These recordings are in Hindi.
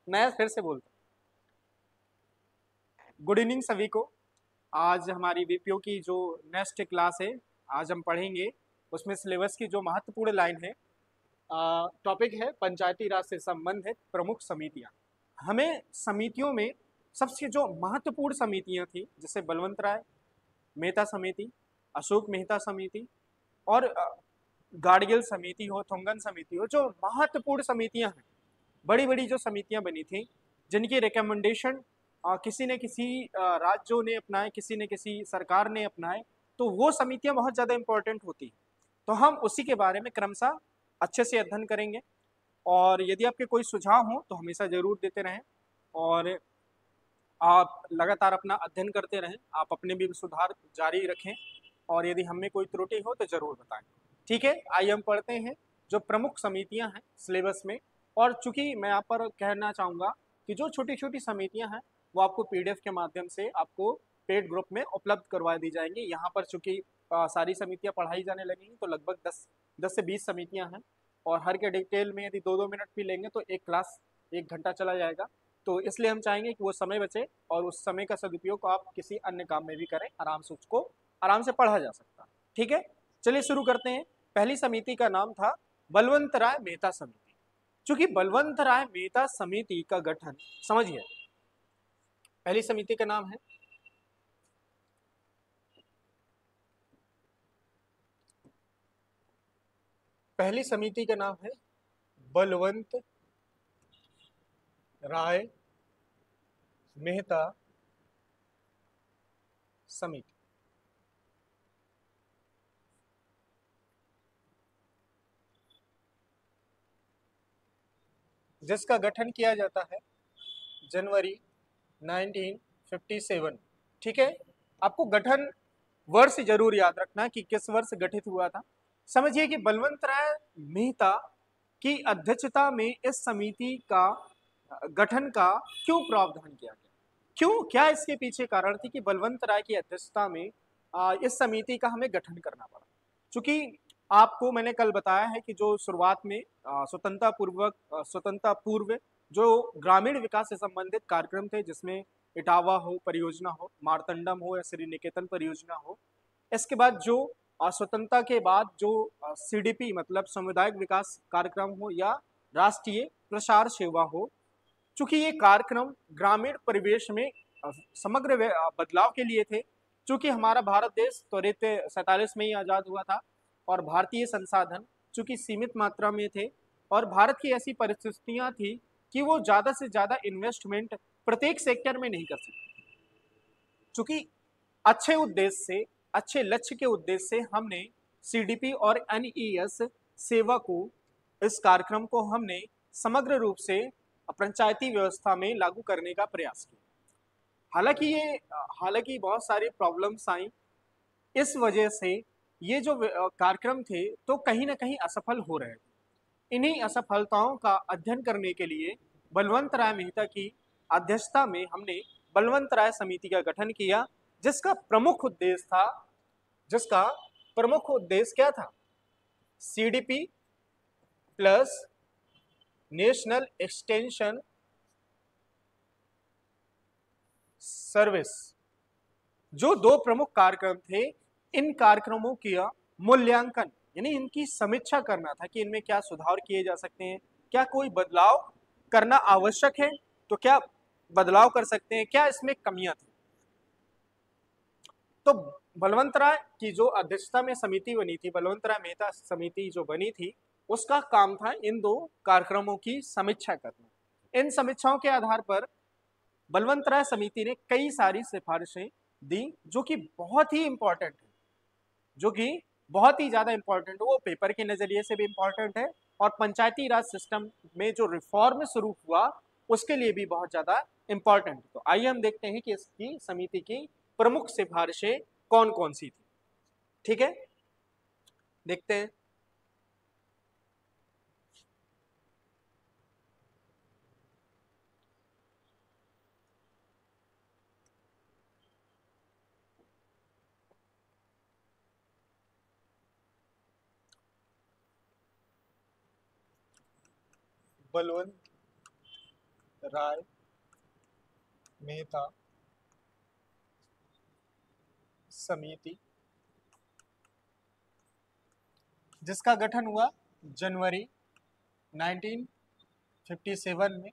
मैं फिर से बोलता हूँ, गुड इवनिंग सभी को। आज हमारी बीपीओ की जो नेक्स्ट क्लास है, आज हम पढ़ेंगे। उसमें सिलेबस की जो महत्वपूर्ण लाइन है, टॉपिक है पंचायती राज से संबंधित प्रमुख समितियां। हमें समितियों में सबसे जो महत्वपूर्ण समितियां थी, जैसे बलवंत राय मेहता समिति, अशोक मेहता समिति और गाडगिल समिति हो, थोंगन समिति हो, जो महत्वपूर्ण समितियां हैं, बड़ी बड़ी जो समितियां बनी थी, जिनकी रिकमेंडेशन किसी न किसी राज्यों ने अपनाए, किसी न किसी सरकार ने अपनाए, तो वो समितियां बहुत ज़्यादा इंपॉर्टेंट होती हैं। तो हम उसी के बारे में क्रमशः अच्छे से अध्ययन करेंगे। और यदि आपके कोई सुझाव हो तो हमेशा जरूर देते रहें, और आप लगातार अपना अध्ययन करते रहें, आप अपने भी सुधार जारी रखें, और यदि हमें कोई त्रुटि हो तो जरूर बताएं। ठीक है, आइए हम पढ़ते हैं जो प्रमुख समितियां हैं सिलेबस में। और चूंकि मैं यहाँ पर कहना चाहूँगा कि जो छोटी छोटी समितियां हैं वो आपको पीडीएफ के माध्यम से आपको पेड ग्रुप में उपलब्ध करवा दी जाएंगी। यहाँ पर चूंकि सारी समितियां पढ़ाई जाने लगेंगी, तो लगभग 10 से 20 समितियां हैं, और हर के डिटेल में यदि 2-2 मिनट भी लेंगे तो एक क्लास 1 घंटा चला जाएगा। तो इसलिए हम चाहेंगे कि वो समय बचे, और उस समय का सदुपयोग आप किसी अन्य काम में भी करें, आराम से उसको आराम से पढ़ा जा सकता है। ठीक है, चलिए शुरू करते हैं। पहली समिति का नाम था बलवंत राय मेहता समिति। चूंकि बलवंत राय मेहता समिति का गठन, समझिए, पहली समिति का नाम है पहली समिति का नाम है बलवंत राय मेहता समिति। जिसका गठन किया जाता है जनवरी 1957। ठीक है, आपको गठन वर्ष जरूर याद रखना कि किस वर्ष गठित हुआ था। समझिए कि बलवंत राय मेहता की अध्यक्षता में इस समिति का गठन का क्यों प्रावधान किया गया, क्यों, क्या इसके पीछे कारण थी कि बलवंत राय की अध्यक्षता में इस समिति का हमें गठन करना पड़ा। चूंकि आपको मैंने कल बताया है कि जो शुरुआत में स्वतंत्रता पूर्व जो ग्रामीण विकास से संबंधित कार्यक्रम थे, जिसमें इटावा हो परियोजना हो, मारतंडम हो या श्री निकेतन परियोजना हो, इसके बाद जो स्वतंत्रता के बाद जो सीडीपी मतलब सामुदायिक विकास कार्यक्रम हो या राष्ट्रीय प्रसार सेवा हो, चूंकि ये कार्यक्रम ग्रामीण परिवेश में समग्र बदलाव के लिए थे। चूंकि हमारा भारत देश त्वरित 47 में ही आजाद हुआ था, और भारतीय संसाधन चूंकि सीमित मात्रा में थे, और भारत की ऐसी परिस्थितियां थी कि वो ज्यादा से ज्यादा इन्वेस्टमेंट प्रत्येक सेक्टर में नहीं कर सकते। चूंकि अच्छे उद्देश्य से, अच्छे लक्ष्य के उद्देश्य से हमने सीडीपी और एनईएस सेवा को, इस कार्यक्रम को हमने समग्र रूप से पंचायती व्यवस्था में लागू करने का प्रयास किया। हालांकि बहुत सारी प्रॉब्लम्स आई, इस वजह से ये जो कार्यक्रम थे तो कहीं ना कहीं असफल हो रहे थे। इन्हीं असफलताओं का अध्ययन करने के लिए बलवंत राय मेहता की अध्यक्षता में हमने बलवंत राय समिति का गठन किया, जिसका प्रमुख उद्देश्य था, जिसका प्रमुख उद्देश्य क्या था, CDP plus national extension service. जो दो प्रमुख कार्यक्रम थे, इन कार्यक्रमों का मूल्यांकन यानी इनकी समीक्षा करना था कि इनमें क्या सुधार किए जा सकते हैं, क्या कोई बदलाव करना आवश्यक है तो क्या बदलाव कर सकते हैं, क्या इसमें कमियां थी। तो बलवंत राय की जो अध्यक्षता में समिति बनी थी, बलवंत राय मेहता समिति जो बनी थी, उसका काम था इन दो कार्यक्रमों की समीक्षा करना। इन समीक्षाओं के आधार पर बलवंत राय समिति ने कई सारी सिफारिशें दी, जो कि बहुत ही इंपॉर्टेंट है, जो कि बहुत ही ज्यादा इंपॉर्टेंट है। वो पेपर के नजरिए से भी इंपॉर्टेंट है, और पंचायती राज सिस्टम में जो रिफॉर्म शुरू हुआ उसके लिए भी बहुत ज्यादा इंपॉर्टेंट है। तो आइए हम देखते हैं कि इसकी समिति की प्रमुख सिफारिशें कौन कौन सी थी। ठीक है, देखते हैं। बलवंत राय मेहता समिति, जिसका गठन हुआ जनवरी 1957 में।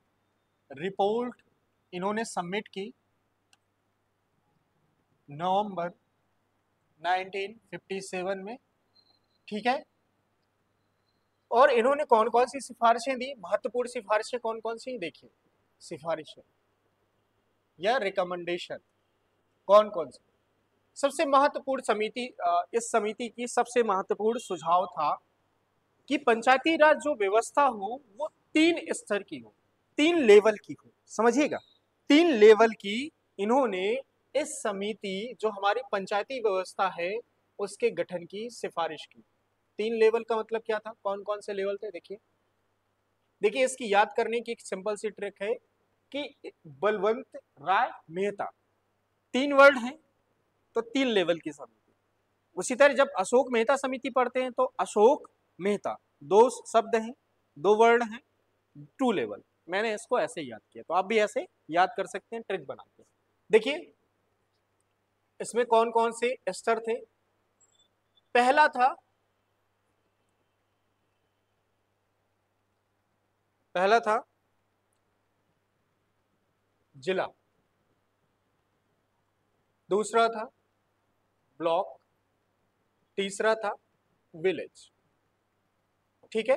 रिपोर्ट इन्होंने सबमिट की नवंबर 1957 में, ठीक है। और इन्होंने कौन कौन सी सिफारिशें दी, महत्वपूर्ण सिफारिशें कौन कौन सी, देखिए सिफारिशें या रिकमेंडेशन कौन कौन सी। सबसे महत्वपूर्ण समिति, इस समिति की सबसे महत्वपूर्ण सुझाव था कि पंचायती राज जो व्यवस्था हो वो 3 स्तर की हो, 3 लेवल की हो, समझिएगा 3 लेवल की। इन्होंने इस समिति जो हमारी पंचायती व्यवस्था है उसके गठन की सिफारिश की। 3 लेवल का मतलब क्या था, कौन कौन से लेवल थे, देखिए देखिए इसकी याद करने की एक सिंपल सी ट्रिक है कि बलवंत राय मेहता 3 वर्ड हैं तो 3 लेवल की समिति। उसी तरह जब अशोक मेहता समिति पढ़ते हैं तो अशोक मेहता 2 शब्द हैं, 2 वर्ड हैं, 2 लेवल। मैंने इसको ऐसे याद किया, तो आप भी ऐसे याद कर सकते हैं ट्रिक बना के। देखिए इसमें कौन कौन से स्तर थे। पहला था जिला, दूसरा था ब्लॉक, तीसरा था विलेज, ठीक है।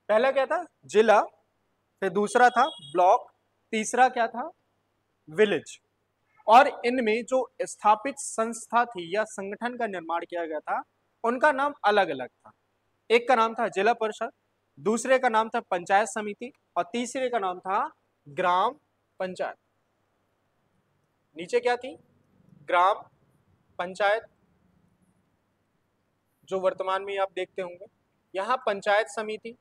पहला क्या था, जिला, फिर दूसरा था ब्लॉक, तीसरा क्या था, विलेज। और इनमें जो स्थापित संस्था थी या संगठन का निर्माण किया गया था उनका नाम अलग अलग था। एक का नाम था जिला परिषद, दूसरे का नाम था पंचायत समिति और तीसरे का नाम था ग्राम पंचायत। नीचे क्या थी, ग्राम पंचायत, जो वर्तमान में आप देखते होंगे। यहां पंचायत समिति,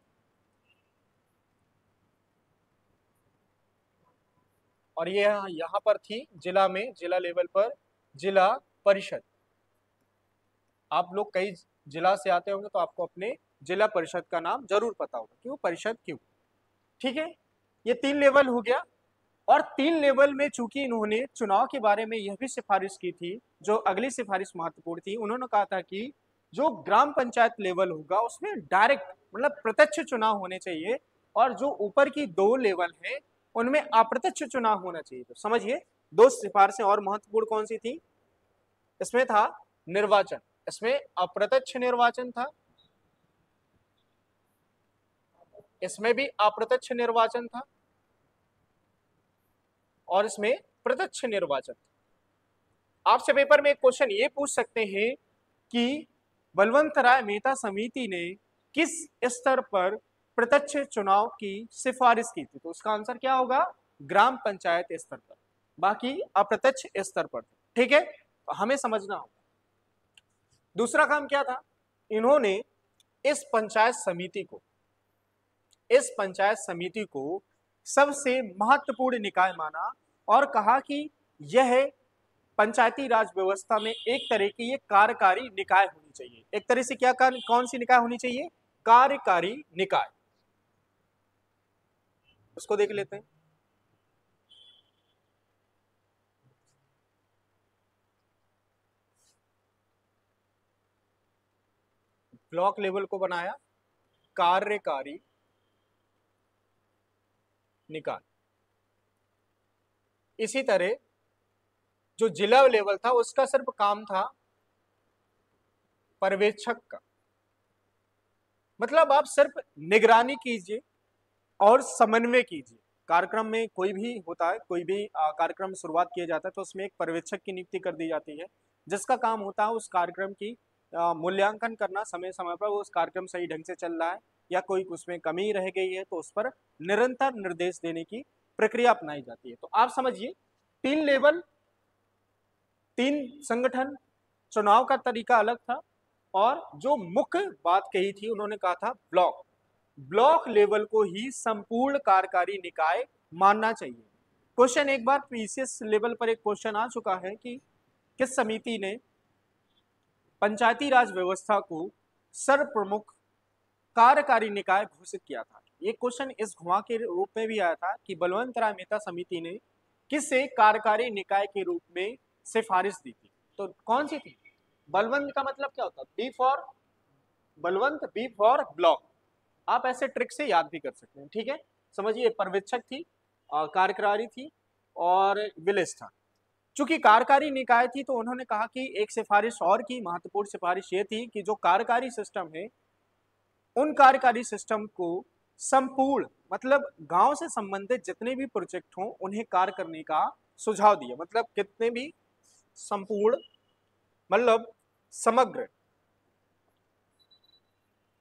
और ये यहां पर थी जिला में, जिला लेवल पर जिला परिषद। आप लोग कई जिला से आते होंगे तो आपको अपने जिला परिषद का नाम जरूर पता होगा कि वो परिषद क्यों, ठीक है। ये 3 लेवल हो गया। और 3 लेवल में चूंकि इन्होंने चुनाव के बारे में यह भी सिफारिश की थी, जो अगली सिफारिश महत्वपूर्ण थी, उन्होंने कहा था कि जो ग्राम पंचायत लेवल होगा उसमें डायरेक्ट मतलब प्रत्यक्ष चुनाव होने चाहिए, और जो ऊपर की 2 लेवल है उनमें अप्रत्यक्ष चुनाव होना चाहिए। तो समझिए 2 सिफारिशें और महत्वपूर्ण कौन सी थी। इसमें था निर्वाचन, इसमें अप्रत्यक्ष निर्वाचन था, इसमें भी अप्रत्यक्ष निर्वाचन था, और इसमें प्रत्यक्ष निर्वाचन। आपसे पेपर में एक क्वेश्चन ये पूछ सकते हैं कि बलवंत राय मेहता समिति ने किस स्तर पर प्रत्यक्ष चुनाव की सिफारिश की थी, तो उसका आंसर क्या होगा, ग्राम पंचायत स्तर पर, बाकी अप्रत्यक्ष स्तर पर, ठीक है। तो हमें समझना होगा। दूसरा काम क्या था, इन्होंने इस पंचायत समिति को सबसे महत्वपूर्ण निकाय माना और कहा कि यह पंचायती राज व्यवस्था में एक तरह की ये कार्यकारी निकाय होनी चाहिए। एक तरह से क्या कौन सी निकाय होनी चाहिए, कार्यकारी निकाय। उसको देख लेते हैं। ब्लॉक लेवल को बनाया कार्यकारी निकाय। इसी तरह जो जिला लेवल था उसका सिर्फ काम था पर्यवेक्षक का, मतलब आप सिर्फ निगरानी कीजिए और समन्वय कीजिए। कार्यक्रम में कोई भी होता है, कोई भी कार्यक्रम शुरुआत किया जाता है तो उसमें एक पर्यवेक्षक की नियुक्ति कर दी जाती है, जिसका काम होता है उस कार्यक्रम की मूल्यांकन करना, समय समय पर वो उस कार्यक्रम सही ढंग से चल रहा है या कोई उसमें कमी रह गई है तो उस पर निरंतर निर्देश देने की प्रक्रिया अपनाई जाती है। तो आप समझिए 3 लेवल, 3 संगठन, चुनाव का तरीका अलग था, और जो मुख्य बात कही थी उन्होंने कहा था ब्लॉक लेवल को ही संपूर्ण कार्यकारी निकाय मानना चाहिए। क्वेश्चन एक बार पीसीएस लेवल पर एक क्वेश्चन आ चुका है कि किस समिति ने पंचायती राज व्यवस्था को सर्वप्रमुख कार्यकारी निकाय घोषित किया था। ये क्वेश्चन इस घुमा के रूप में भी आया था कि बलवंत राय मेहता समिति ने किसे कार्यकारी निकाय के रूप में सिफारिश दी थी। तो कौन सी थी? बलवंत का मतलब क्या होता है? B for Balwant, B for block. आप ऐसे ट्रिक से याद भी कर सकते हैं, ठीक है। समझिए, पर्यवेक्षक थी, कार्यकारी थी और विलिस था। चूंकि कार्यकारी निकाय थी तो उन्होंने कहा कि एक सिफारिश और की, महत्वपूर्ण सिफारिश ये थी कि जो कार्यकारी सिस्टम है उन कार्यकारी सिस्टम को संपूर्ण, मतलब गांव से संबंधित जितने भी प्रोजेक्ट हों उन्हें कार्य करने का सुझाव दिया। मतलब कितने भी संपूर्ण, मतलब समग्र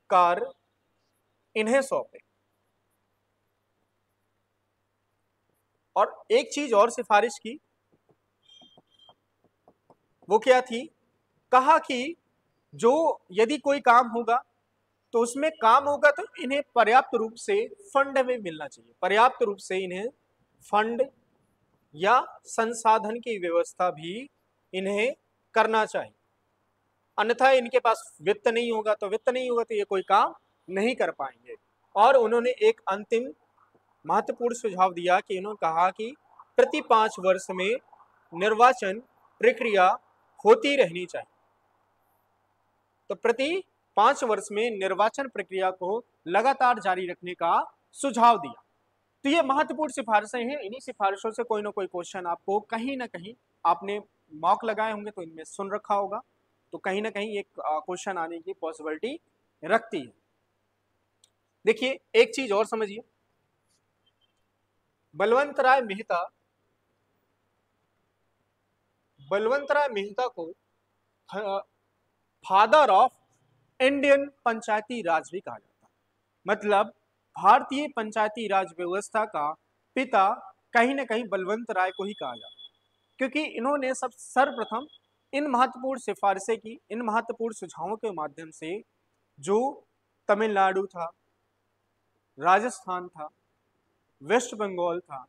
कार्य इन्हें सौंपे। और एक चीज और सिफारिश की, वो क्या थी? कहा कि जो यदि कोई काम होगा तो उसमें काम होगा तो इन्हें पर्याप्त रूप से फंड में मिलना चाहिए, पर्याप्त रूप से इन्हें फंड या संसाधन की व्यवस्था भी इन्हें करना चाहिए। अन्यथा इनके पास वित्त नहीं होगा तो ये कोई काम नहीं कर पाएंगे। और उन्होंने एक अंतिम महत्वपूर्ण सुझाव दिया कि इन्होंने कहा कि प्रति 5 वर्ष में निर्वाचन प्रक्रिया होती रहनी चाहिए। तो प्रति 5 वर्ष में निर्वाचन प्रक्रिया को लगातार जारी रखने का सुझाव दिया। तो ये महत्वपूर्ण सिफारिशें हैं। इन्हीं सिफारिशों से कोई ना कोई क्वेश्चन आपको कहीं ना कहीं, आपने मॉक लगाए होंगे तो इनमें सुन रखा होगा, तो कहीं ना कहीं एक क्वेश्चन आने की पॉसिबिलिटी रखती है। देखिए, एक चीज और समझिए, बलवंत राय मेहता को फादर ऑफ इंडियन पंचायती राज भी कहा जाता है। मतलब भारतीय पंचायती राज व्यवस्था का पिता कहीं ना कहीं बलवंत राय को ही कहा जाता है, क्योंकि इन्होंने सर्वप्रथम इन महत्वपूर्ण सिफारिशें की, इन महत्वपूर्ण सुझावों के माध्यम से जो तमिलनाडु था, राजस्थान था, वेस्ट बंगाल था,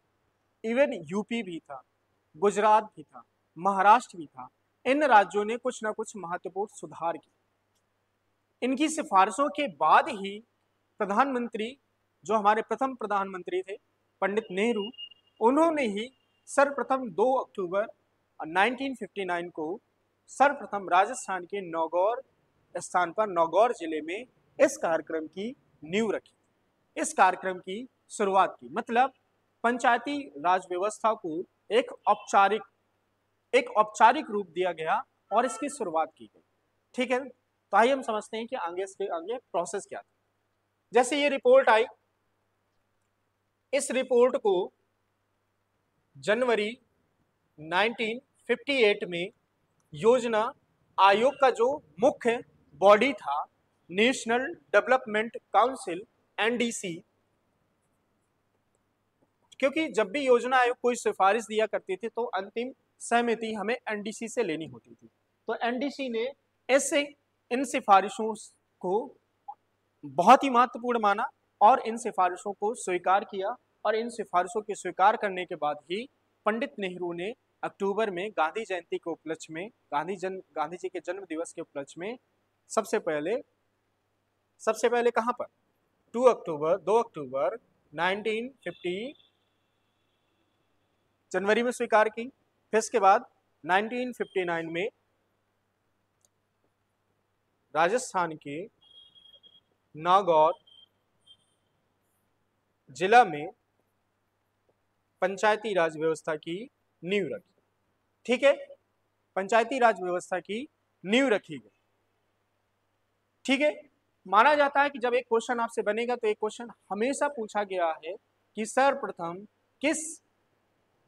इवन यूपी भी था, गुजरात भी था, महाराष्ट्र भी था, इन राज्यों ने कुछ ना कुछ महत्वपूर्ण सुधार किए। इनकी सिफारिशों के बाद ही प्रधानमंत्री, जो हमारे प्रथम प्रधानमंत्री थे पंडित नेहरू, उन्होंने ही सर्वप्रथम 2 अक्टूबर 1959 को सर्वप्रथम राजस्थान के नौगौर स्थान पर, नौगौर जिले में इस कार्यक्रम की नींव रखी, इस कार्यक्रम की शुरुआत की। मतलब पंचायती राज व्यवस्था को एक औपचारिक रूप दिया गया और इसकी शुरुआत की गई, ठीक है। तो आइए हम समझते हैं कि आगे प्रोसेस क्या था। जैसे ये रिपोर्ट आई, इस रिपोर्ट को जनवरी 1958 में योजना आयोग का जो मुख्य बॉडी था, नेशनल डेवलपमेंट काउंसिल, एनडीसी, क्योंकि जब भी योजना आयोग कोई सिफारिश दिया करती थी तो अंतिम सहमति हमें एनडीसी से लेनी होती थी। तो एनडीसी ने ऐसे इन सिफारिशों को बहुत ही महत्वपूर्ण माना और इन सिफारिशों को स्वीकार किया। और इन सिफारिशों के स्वीकार करने के बाद ही पंडित नेहरू ने अक्टूबर में गांधी जयंती के उपलक्ष्य में, गांधी जी के जन्म दिवस के उपलक्ष्य में सबसे पहले कहां पर 2 अक्टूबर 1950 जनवरी में स्वीकार की। फिर इसके बाद 1959 में राजस्थान के नागौर जिला में पंचायती राज व्यवस्था की नींव रखी, ठीक है। पंचायती राज व्यवस्था की नींव रखी गई, ठीक है। माना जाता है कि जब एक क्वेश्चन आपसे बनेगा तो एक क्वेश्चन हमेशा पूछा गया है कि सर्वप्रथम किस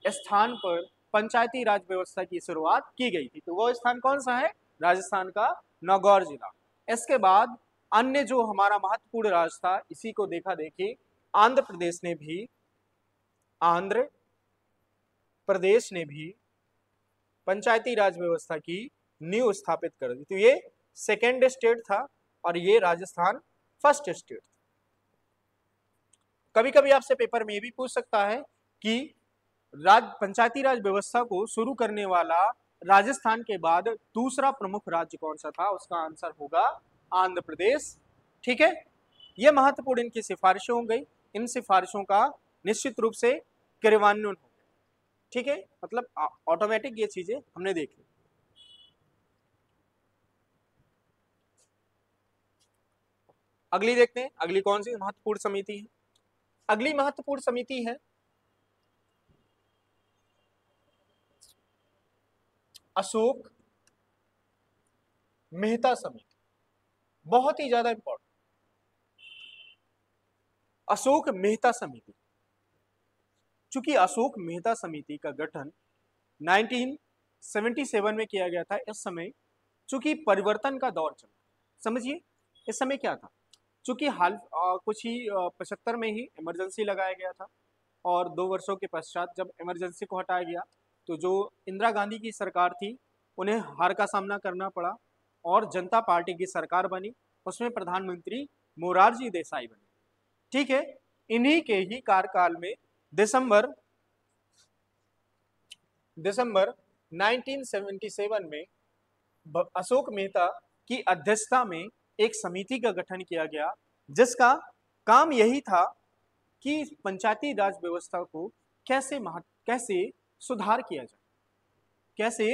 स्थान पर पंचायती राज व्यवस्था की शुरुआत की गई थी। तो वो स्थान कौन सा है? राजस्थान का नागौर जिला। इसके बाद अन्य जो हमारा महत्वपूर्ण राज्य था, इसी को देखा देखी आंध्र प्रदेश ने भी पंचायती राज व्यवस्था की नींव स्थापित कर दी। तो ये सेकेंड स्टेट था और ये राजस्थान फर्स्ट स्टेट था। कभी कभी आपसे पेपर में ये भी पूछ सकता है कि पंचायती राज व्यवस्था को शुरू करने वाला राजस्थान के बाद दूसरा प्रमुख राज्य कौन सा था? उसका आंसर होगा आंध्र प्रदेश, ठीक है। यह महत्वपूर्ण इनकी सिफारिशें हो गई। इन सिफारिशों का निश्चित रूप से क्रियान्वयन हो गया। ठीक है, मतलब ऑटोमेटिक ये चीजें हमने देख ली। अगली देखते हैं, अगली कौन सी महत्वपूर्ण समिति है। अगली महत्वपूर्ण समिति है अशोक मेहता समिति। बहुत ही ज्यादा इंपॉर्टेंट, अशोक मेहता समिति। चूंकि अशोक मेहता समिति का गठन 1977 में किया गया था, इस समय चूंकि परिवर्तन का दौर चल, समझिए इस समय क्या था, चूंकि हाल कुछ ही 75 में ही इमरजेंसी लगाया गया था, और 2 वर्षों के पश्चात जब इमरजेंसी को हटाया गया तो जो इंदिरा गांधी की सरकार थी उन्हें हार का सामना करना पड़ा और जनता पार्टी की सरकार बनी, उसमें प्रधानमंत्री मोरारजी देसाई बने। ठीक है, इन्हीं के ही कार्यकाल में दिसंबर 1977 में अशोक मेहता की अध्यक्षता में एक समिति का गठन किया गया, जिसका काम यही था कि पंचायती राज व्यवस्था को कैसे सुधार किया जाए, कैसे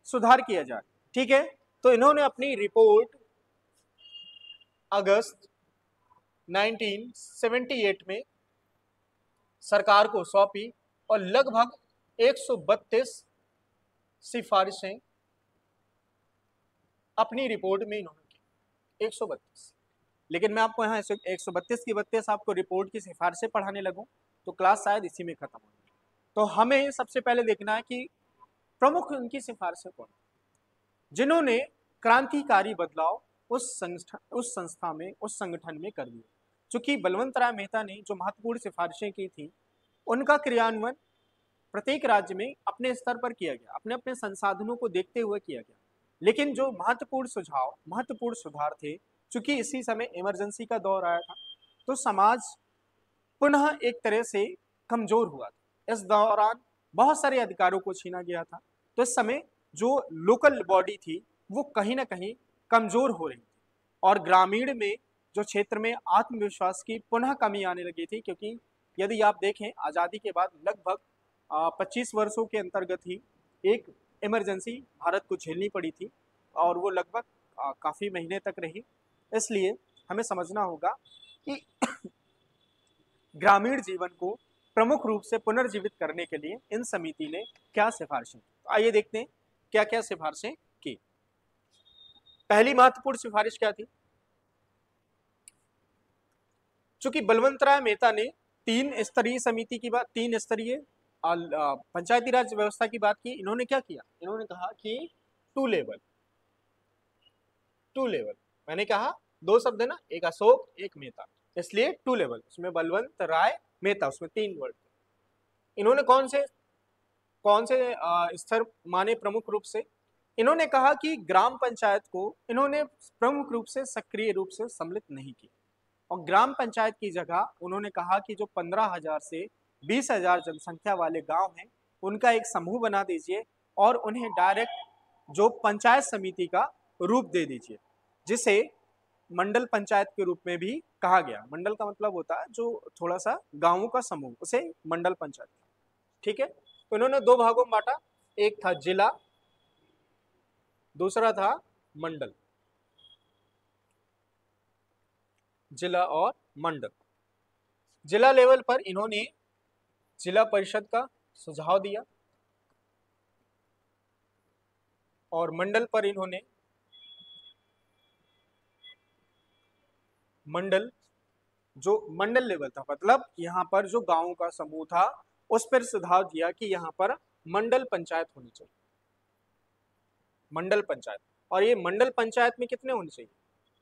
सुधार किया जाए। ठीक है, तो इन्होंने अपनी रिपोर्ट अगस्त 1978 में सरकार को सौंपी और लगभग 132 सिफारिशें अपनी रिपोर्ट में इन्होंने की, 132। लेकिन मैं आपको यहाँ 132 की 32 आपको रिपोर्ट की सिफारिशें पढ़ाने लगूं तो क्लास शायद इसी में खत्म हो। तो हमें सबसे पहले देखना है कि प्रमुख उनकी सिफारिशें कौन, जिन्होंने क्रांतिकारी बदलाव उस संस्था में, उस संगठन में कर दिया। चूंकि बलवंत राय मेहता ने जो महत्वपूर्ण सिफारिशें की थी उनका क्रियान्वयन प्रत्येक राज्य में अपने स्तर पर किया गया, अपने अपने संसाधनों को देखते हुए किया गया। लेकिन जो महत्वपूर्ण सुझाव, महत्वपूर्ण सुधार थे, चूंकि इसी समय इमरजेंसी का दौर आया था तो समाज पुनः एक तरह से कमजोर हुआ था। इस दौरान बहुत सारे अधिकारों को छीना गया था, तो इस समय जो लोकल बॉडी थी वो कहीं ना कहीं कमजोर हो रही थी और ग्रामीण में जो क्षेत्र में आत्मविश्वास की पुनः कमी आने लगी थी। क्योंकि यदि आप देखें आज़ादी के बाद लगभग 25 वर्षों के अंतर्गत ही एक इमरजेंसी भारत को झेलनी पड़ी थी और वो लगभग काफ़ी महीने तक रही। इसलिए हमें समझना होगा कि ग्रामीण जीवन को प्रमुख रूप से पुनर्जीवित करने के लिए इन समिति ने क्या सिफारिशें की। तो आइए देखते हैं क्या क्या सिफारिशें की। पहली महत्वपूर्ण सिफारिश क्या थी, चूंकि बलवंत राय मेहता ने 3 स्तरीय समिति की बात, 3 स्तरीय पंचायती राज व्यवस्था की बात की, इन्होंने क्या किया, इन्होंने कहा कि टू लेवल, मैंने कहा 2 शब्द है ना, एक अशोक एक मेहता, इसलिए 2 लेवल, उसमें बलवंत राय मेहता, उसमें 3 वर्ड। इन्होंने कौन से स्तर माने प्रमुख रूप से, इन्होंने कहा कि ग्राम पंचायत को इन्होंने प्रमुख रूप से सक्रिय रूप से सम्मिलित नहीं किया और ग्राम पंचायत की जगह उन्होंने कहा कि जो 15,000 से 20,000 जनसंख्या वाले गांव हैं उनका एक समूह बना दीजिए और उन्हें डायरेक्ट जो पंचायत समिति का रूप दे दीजिए, जिसे मंडल पंचायत के रूप में भी कहा गया। मंडल का मतलब होता है जो थोड़ा सा गांवों का समूह, उसे मंडल पंचायत। ठीक है, तो इन्होंने 2 भागों में बांटा, एक था जिला, दूसरा था मंडल, जिला और मंडल। जिला लेवल पर इन्होंने जिला परिषद का सुझाव दिया और मंडल पर इन्होंने जो मंडल लेवल था, मतलब यहाँ पर जो गांवों का समूह था उस पर सुझाव दिया कि यहाँ पर मंडल पंचायत होनी चाहिए, मंडल पंचायत। और ये मंडल पंचायत में कितने होने चाहिए,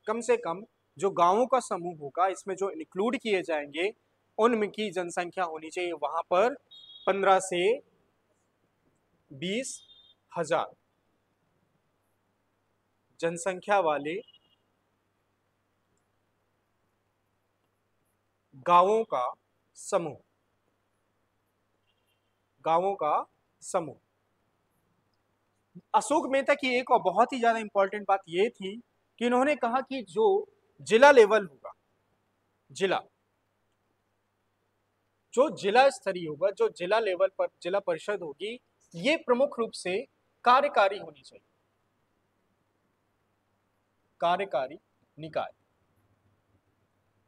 कम से कम जो गांवों का समूह होगा इसमें जो इंक्लूड किए जाएंगे उनकी जनसंख्या होनी चाहिए वहां पर 15 से 20,000 जनसंख्या वाले गांवों का समूह, अशोक मेहता की एक और बहुत ही ज्यादा इंपॉर्टेंट बात यह थी कि इन्होंने कहा कि जो जिला लेवल होगा, जिला जो जिला स्तरीय होगा, जो जिला लेवल पर जिला परिषद होगी, ये प्रमुख रूप से कार्यकारी होनी चाहिए, कार्यकारी निकाय।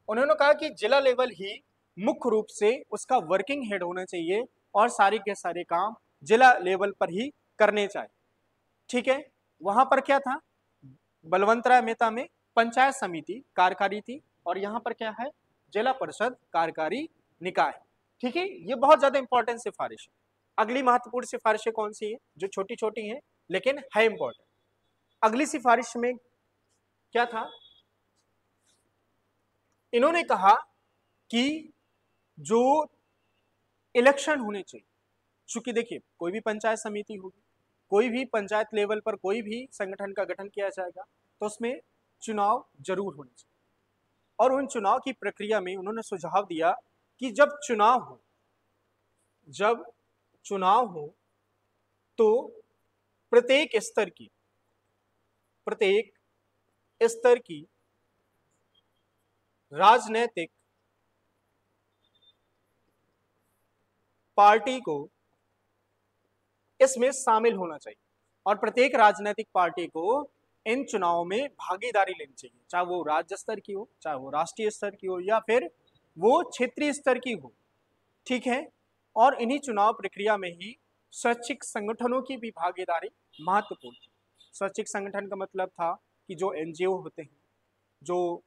उन्होंने कहा कि जिला लेवल ही मुख्य रूप से उसका वर्किंग हेड होना चाहिए और सारे के सारे काम जिला लेवल पर ही करने चाहिए। ठीक है, वहां पर क्या था, बलवंतराय मेहता में पंचायत समिति कार्यकारी थी और यहाँ पर क्या है, जिला परिषद कार्यकारी निकाय। ठीक है, ये बहुत ज्यादा इंपॉर्टेंट सिफारिश है। अगली महत्वपूर्ण सिफारिशें कौन सी है, जो छोटी छोटी हैं लेकिन है इंपॉर्टेंट। अगली सिफारिश में क्या था, इन्होंने कहा कि जो इलेक्शन होने चाहिए, चूंकि देखिए कोई भी पंचायत समिति होगी, कोई भी पंचायत लेवल पर कोई भी संगठन का गठन किया जाएगा तो उसमें चुनाव जरूर होने चाहिए। और उन चुनाव की प्रक्रिया में उन्होंने सुझाव दिया कि जब चुनाव हो तो प्रत्येक स्तर की राजनीतिक पार्टी को इसमें शामिल होना चाहिए और प्रत्येक राजनीतिक पार्टी को इन चुनावों में भागीदारी लेनी चाहिए, चाहे वो राज्य स्तर की हो, चाहे वो राष्ट्रीय स्तर की हो, या फिर वो क्षेत्रीय स्तर की हो। ठीक है, और इन्हीं चुनाव प्रक्रिया में ही स्वैच्छिक संगठनों की भी भागीदारी महत्वपूर्ण थी। स्वैच्छिक संगठन का मतलब था कि जो एनजीओ होते हैं, जो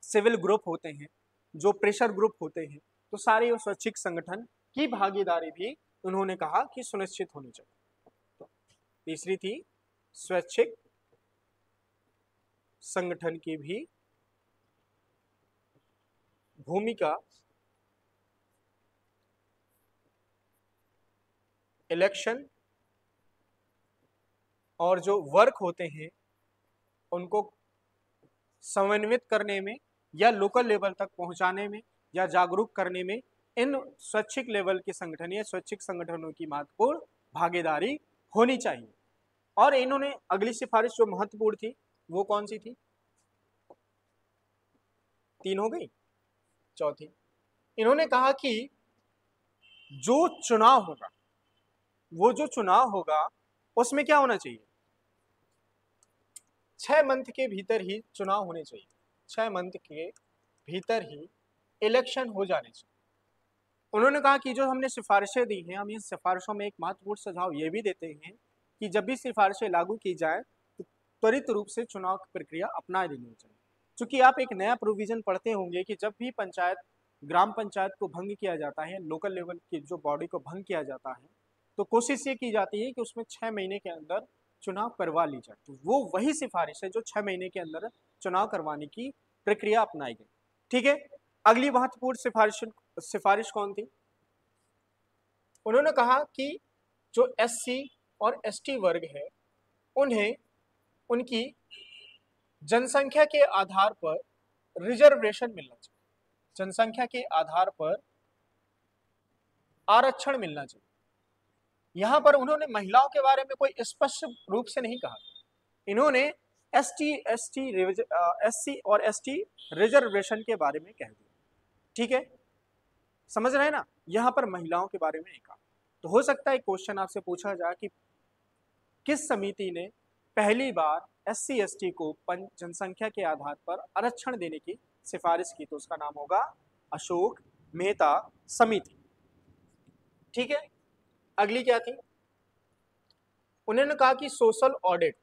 सिविल ग्रुप होते हैं, जो प्रेशर ग्रुप होते हैं, तो सारे स्वैच्छिक संगठन की भागीदारी भी उन्होंने कहा कि सुनिश्चित होनी चाहिए। तो तीसरी थी स्वैच्छिक संगठन की भी भूमिका इलेक्शन और जो वर्क होते हैं उनको समन्वित करने में या लोकल लेवल तक पहुंचाने में या जागरूक करने में इन स्वैच्छिक लेवल के संगठन या स्वैच्छिक संगठनों की महत्वपूर्ण भागीदारी होनी चाहिए। और इन्होंने अगली सिफारिश जो महत्वपूर्ण थी वो कौन सी थी, 3 हो गई, चौथी इन्होंने कहा कि जो चुनाव होगा उसमें क्या होना चाहिए, 6 मंथ के भीतर ही चुनाव होने चाहिए, 6 मंथ के भीतर ही इलेक्शन हो जाने चाहिए। उन्होंने कहा कि जो हमने सिफारिशें दी हैं, हम इन सिफारिशों में एक महत्वपूर्ण सुझाव ये भी देते हैं कि जब भी सिफारिशें लागू की जाए तो त्वरित रूप से चुनाव की प्रक्रिया अपना देनी चाहिए। चूंकि आप एक नया प्रोविजन पढ़ते होंगे कि जब भी ग्राम पंचायत को भंग किया जाता है, लोकल लेवल की जो बॉडी को भंग किया जाता है, तो कोशिश ये की जाती है कि उसमें 6 महीने के अंदर चुनाव करवा ली जाए। तो वो वही सिफारिश है जो 6 महीने के अंदर चुनाव करवाने की प्रक्रिया अपनाई गई। ठीक है, अगली महत्वपूर्ण सिफारिश कौन थी, उन्होंने कहा कि जो एससी और एसटी वर्ग है उन्हें उनकी जनसंख्या के आधार पर रिजर्वेशन मिलना चाहिए, जनसंख्या के आधार पर आरक्षण मिलना चाहिए। यहां पर उन्होंने महिलाओं के बारे में कोई स्पष्ट रूप से नहीं कहा, इन्होंने एससी और एसटी रिजर्वेशन के बारे में कह दिया। ठीक है, समझ रहे हैं ना, यहां पर महिलाओं के बारे में नहीं कहा। तो हो सकता है क्वेश्चन आपसे पूछा जाए कि किस समिति ने पहली बार एससी एसटी को जनसंख्या के आधार पर आरक्षण देने की सिफारिश की, तो उसका नाम होगा अशोक मेहता समिति। ठीक है, अगली क्या थी, उन्होंने कहा कि सोशल ऑडिट,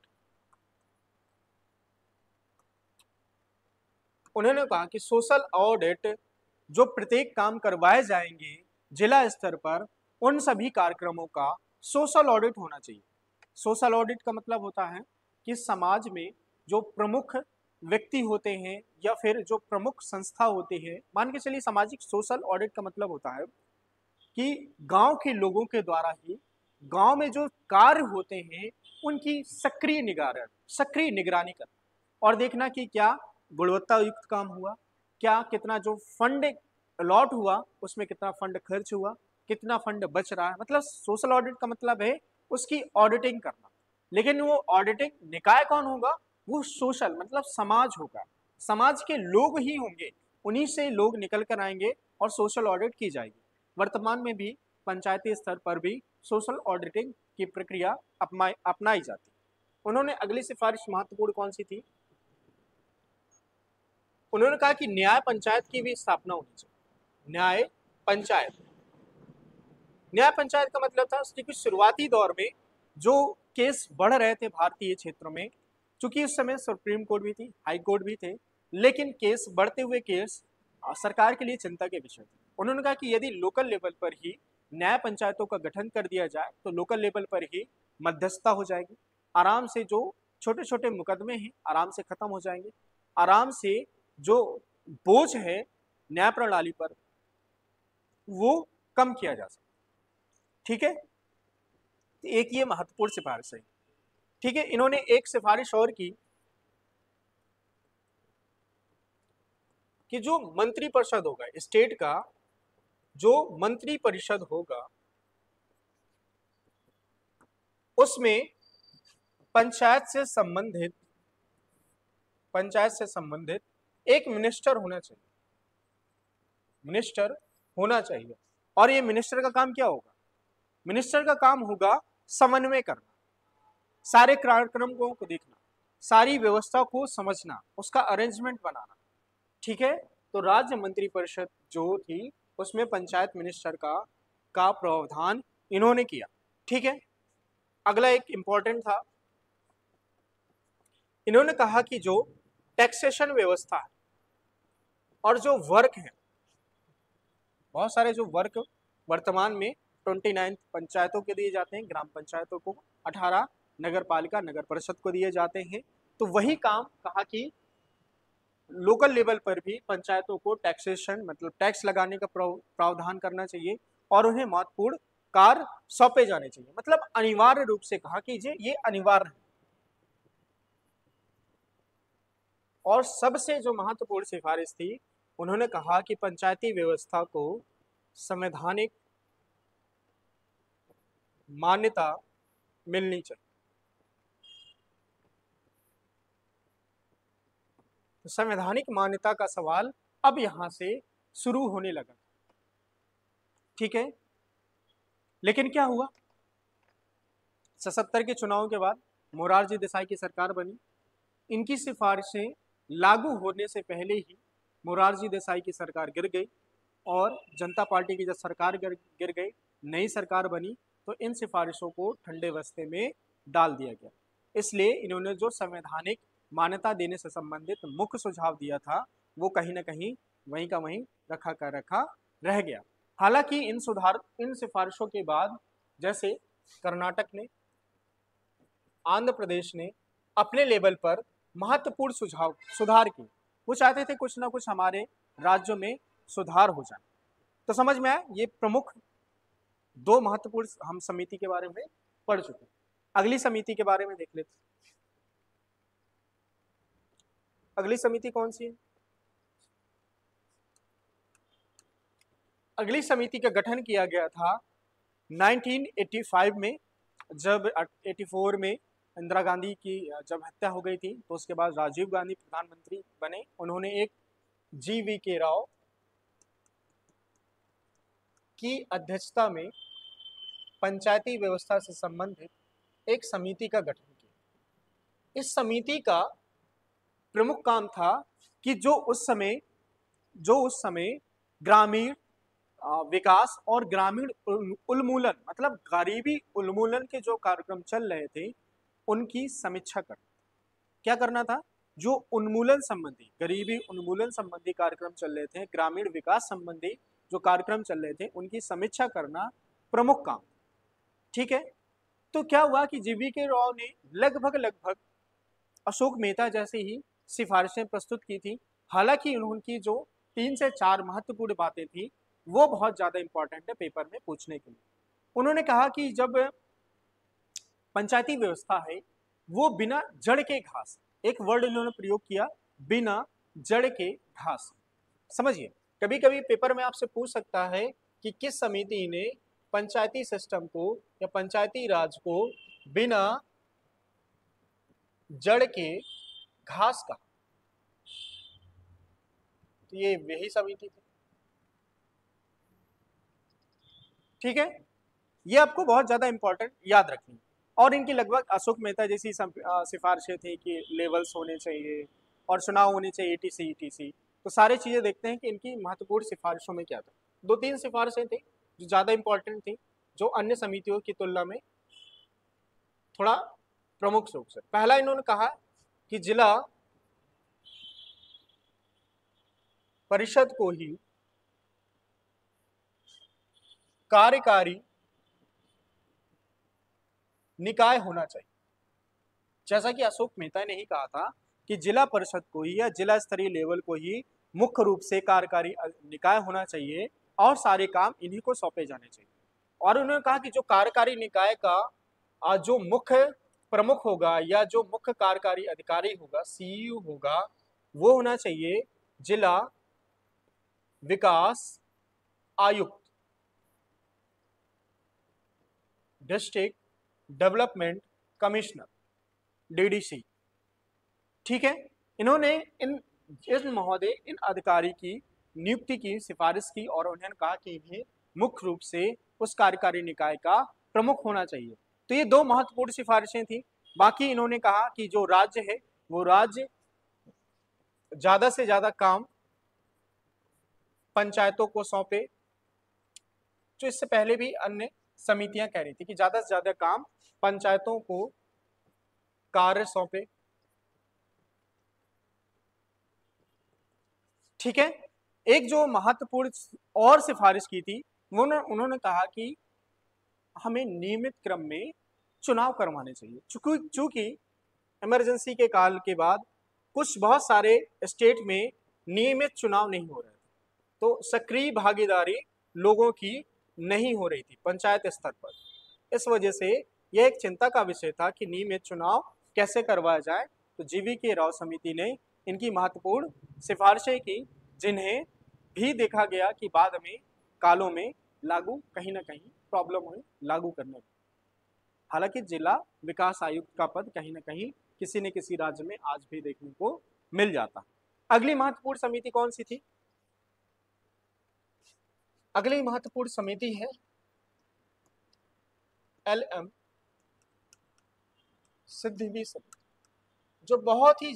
उन्होंने कहा कि सोशल ऑडिट जो प्रत्येक काम करवाए जाएंगे जिला स्तर पर, उन सभी कार्यक्रमों का सोशल ऑडिट होना चाहिए। सोशल ऑडिट का मतलब होता है कि समाज में जो प्रमुख व्यक्ति होते हैं या फिर जो प्रमुख संस्था होती है, मान के चलिए सामाजिक सोशल ऑडिट का मतलब होता है कि गांव के लोगों के द्वारा ही गांव में जो कार्य होते हैं उनकी सक्रिय निगरानी करना और देखना कि क्या गुणवत्ता युक्त काम हुआ, क्या कितना जो फंड अलॉट हुआ उसमें कितना फंड खर्च हुआ, कितना फंड बच रहा है। मतलब सोशल ऑडिट का मतलब है उसकी ऑडिटिंग करना। लेकिन वो ऑडिटिंग निकाय कौन होगा, वो सोशल मतलब समाज होगा, समाज के लोग ही होंगे उन्हीं से लोग निकल कर आएंगे और सोशल ऑडिट की जाएगी। वर्तमान में भी पंचायती स्तर पर भी सोशल ऑडिटिंग की प्रक्रिया अपनाई जाती है। उन्होंने अगली सिफारिश महत्वपूर्ण कौन सी थी? उन्होंने कहा कि न्याय पंचायत की भी स्थापना होनी चाहिए। न्याय पंचायत, न्याय पंचायत का मतलब था उसकी कुछ शुरुआती दौर में जो केस बढ़ रहे थे भारतीय क्षेत्रों में, चूंकि उस समय सुप्रीम कोर्ट भी थी, हाई कोर्ट भी थे, लेकिन केस बढ़ते हुए केस सरकार के लिए चिंता के विषय थे। उन्होंने कहा कि यदि लोकल लेवल पर ही न्याय पंचायतों का गठन कर दिया जाए तो लोकल लेवल पर ही मध्यस्थता हो जाएगी, आराम से जो छोटे छोटे मुकदमे हैं आराम से खत्म हो जाएंगे, आराम से जो बोझ है न्याय प्रणाली पर वो कम किया जा सकता। ठीक है, एक ये महत्वपूर्ण सिफारिश है। ठीक है, इन्होंने एक सिफारिश और की कि जो मंत्री परिषद होगा स्टेट का, जो मंत्री परिषद होगा उसमें पंचायत से संबंधित एक मिनिस्टर होना चाहिए, मिनिस्टर होना चाहिए। और ये मिनिस्टर का काम क्या होगा? मिनिस्टर का काम होगा समन्वय करना, सारे कार्यक्रमों को देखना, सारी व्यवस्था को समझना, उसका अरेंजमेंट बनाना। ठीक है, तो राज्य मंत्री परिषद जो थी उसमें पंचायत मिनिस्टर का प्रावधान इन्होंने किया। ठीक है, अगला एक इंपॉर्टेंट था, इन्होंने कहा कि जो टैक्सेशन व्यवस्था है और जो वर्क है, बहुत सारे जो वर्क वर्तमान में 29 पंचायतों के दिए जाते हैं, ग्राम पंचायतों को 18 नगर पालिका नगर परिषद को दिए जाते हैं, तो वही काम कहा कि लोकल लेवल पर भी पंचायतों को टैक्सेशन मतलब टैक्स लगाने का प्रावधान करना चाहिए और उन्हें महत्वपूर्ण कार्य सौंपे जाने चाहिए। मतलब अनिवार्य रूप से कहा कि ये अनिवार्य है। और सबसे जो महत्वपूर्ण सिफारिश थी, उन्होंने कहा कि पंचायती व्यवस्था को संवैधानिक मान्यता मिलनी चाहिए। तो संवैधानिक मान्यता का सवाल अब यहां से शुरू होने लगा। ठीक है, लेकिन क्या हुआ? 77 के चुनाव के बाद मोरारजी देसाई की सरकार बनी। इनकी सिफारिशें लागू होने से पहले ही मोरारजी देसाई की सरकार गिर गई और जनता पार्टी की जब सरकार गिर गई, नई सरकार बनी, तो इन सिफारिशों को ठंडे बस्ते में डाल दिया गया। इसलिए इन्होंने जो संवैधानिक मान्यता देने से संबंधित मुख्य सुझाव दिया था वो कहीं ना कहीं वहीं का वहीं रखा रह गया। हालांकि इन सिफारिशों के बाद जैसे कर्नाटक ने, आंध्र प्रदेश ने अपने लेवल पर महत्वपूर्ण सुधार किए। वो चाहते थे कुछ ना कुछ हमारे राज्यों में सुधार हो जाए। तो समझ में आया, ये प्रमुख दो महत्वपूर्ण हम समिति के बारे में पढ़ चुके। अगली समिति के बारे में देख लेते। अगली समिति कौन सी है? अगली समिति का गठन किया गया था 1985 में, जब 84 में इंदिरा गांधी की जब हत्या हो गई थी तो उसके बाद राजीव गांधी प्रधानमंत्री बने। उन्होंने एक GV.K. राव की अध्यक्षता में पंचायती व्यवस्था से संबंधित एक समिति का गठन किया। इस समिति का प्रमुख काम था कि जो उस समय ग्रामीण विकास और ग्रामीण उन्मूलन मतलब गरीबी उन्मूलन के जो कार्यक्रम चल रहे थे उनकी समीक्षा करना। क्या करना था? जो उन्मूलन संबंधी, गरीबी उन्मूलन संबंधी कार्यक्रम चल रहे थे, ग्रामीण विकास संबंधी जो कार्यक्रम चल रहे थे उनकी समीक्षा करना प्रमुख काम। ठीक है, तो क्या हुआ कि GV.K. राव ने लगभग अशोक मेहता जैसे ही सिफारिशें प्रस्तुत की थी। हालांकि उनकी जो 3 से 4 महत्वपूर्ण बातें थी वो बहुत ज्यादा इंपॉर्टेंट है पेपर में पूछने के लिए। उन्होंने कहा कि जब पंचायती व्यवस्था है वो बिना जड़ के घास, एक वर्ड इन्होंने प्रयोग किया, बिना जड़ के घास। समझिए, कभी कभी पेपर में आपसे पूछ सकता है कि किस समिति ने पंचायती सिस्टम को या पंचायती राज को बिना जड़ के घास कहा। तो ये यही समिति थी। ठीक है, ये आपको बहुत ज्यादा इंपॉर्टेंट याद रखनी। और इनकी लगभग अशोक मेहता जैसी सिफारिशें थी कि लेवल्स होने चाहिए और चुनाव होने चाहिए, ETC ETC। तो सारी चीजें देखते हैं कि इनकी महत्वपूर्ण सिफारिशों में क्या था। 2-3 सिफारिशें थी जो ज्यादा इंपॉर्टेंट थी, जो अन्य समितियों की तुलना में थोड़ा प्रमुख रूप से। पहला इन्होंने कहा कि जिला परिषद को ही कार्यकारी निकाय होना चाहिए। जैसा कि अशोक मेहता ने ही कहा था कि जिला परिषद को ही या जिला स्तरीय लेवल को ही मुख्य रूप से कार्यकारी निकाय होना चाहिए और सारे काम इन्हीं को सौंपे जाने चाहिए। और उन्होंने कहा कि जो कार्यकारी निकाय का जो मुख्य प्रमुख होगा या जो मुख्य कार्यकारी अधिकारी होगा, CEO होगा, वो होना चाहिए जिला विकास आयुक्त, डिस्ट्रिक्ट डेवलपमेंट कमिश्नर, DDC। ठीक है, इन्होंने इन महोदय इन अधिकारी की नियुक्ति की सिफारिश की और उन्होंने कहा कि इन्हें मुख्य रूप से उस कार्यकारी निकाय का प्रमुख होना चाहिए। तो ये 2 महत्वपूर्ण सिफारिशें थी। बाकी इन्होंने कहा कि जो राज्य है वो राज्य ज्यादा से ज्यादा काम पंचायतों को सौंपे। जो इससे पहले भी अन्य समितियां कह रही थी कि ज्यादा से ज्यादा काम पंचायतों को कार्य सौंपे। ठीक है, एक जो महत्वपूर्ण और सिफारिश की थी वो उन्होंने कहा कि हमें नियमित क्रम में चुनाव करवाने चाहिए। चूंकि इमरजेंसी के काल के बाद कुछ बहुत सारे स्टेट में नियमित चुनाव नहीं हो रहे थे, तो सक्रिय भागीदारी लोगों की नहीं हो रही थी पंचायत स्तर पर। इस वजह से यह एक चिंता का विषय था कि नियमित चुनाव कैसे करवाया जाए। तो GV.K. राव समिति ने इनकी महत्वपूर्ण सिफारिशें की, जिन्हें भी देखा गया कि बाद में कालों में लागू कहीं ना कहीं प्रॉब्लम हुई लागू करने में। हालांकि जिला विकास आयुक्त का पद कहीं ना कहीं किसी न किसी राज्य में आज भी देखने को मिल जाता। अगली महत्वपूर्ण समिति कौन सी थी? अगली महत्वपूर्ण समिति है LM सिद्धिवी समिति, जो बहुत ही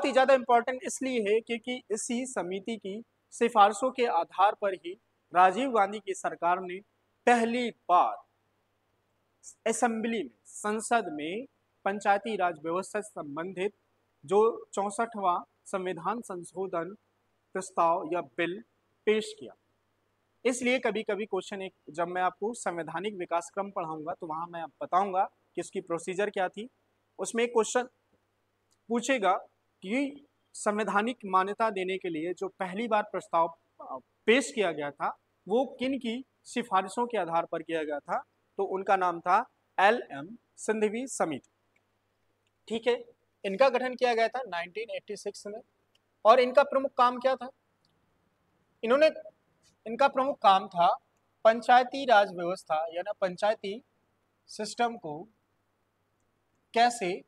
ज्यादा इंपॉर्टेंट इसलिए है क्योंकि इसी समिति की सिफारिशों के आधार पर ही राजीव गांधी की सरकार ने पहली बार असेंबली में, संसद में पंचायती राज व्यवस्था से संबंधित जो 64वां संविधान संशोधन प्रस्ताव या बिल पेश किया। इसलिए कभी कभी क्वेश्चन, एक जब मैं आपको संवैधानिक विकास क्रम पढ़ाऊंगा तो वहां मैं बताऊंगा कि इसकी प्रोसीजर क्या थी। उसमें एक क्वेश्चन पूछेगा कि संवैधानिक मान्यता देने के लिए जो पहली बार प्रस्ताव पेश किया गया था वो किन की सिफारिशों के आधार पर किया गया था, तो उनका नाम था LM सिंघवी समिति। ठीक है, इनका गठन किया गया था 1986 में। और इनका प्रमुख काम क्या था? इनका प्रमुख काम था पंचायती राज व्यवस्था यानी पंचायती सिस्टम को कैसे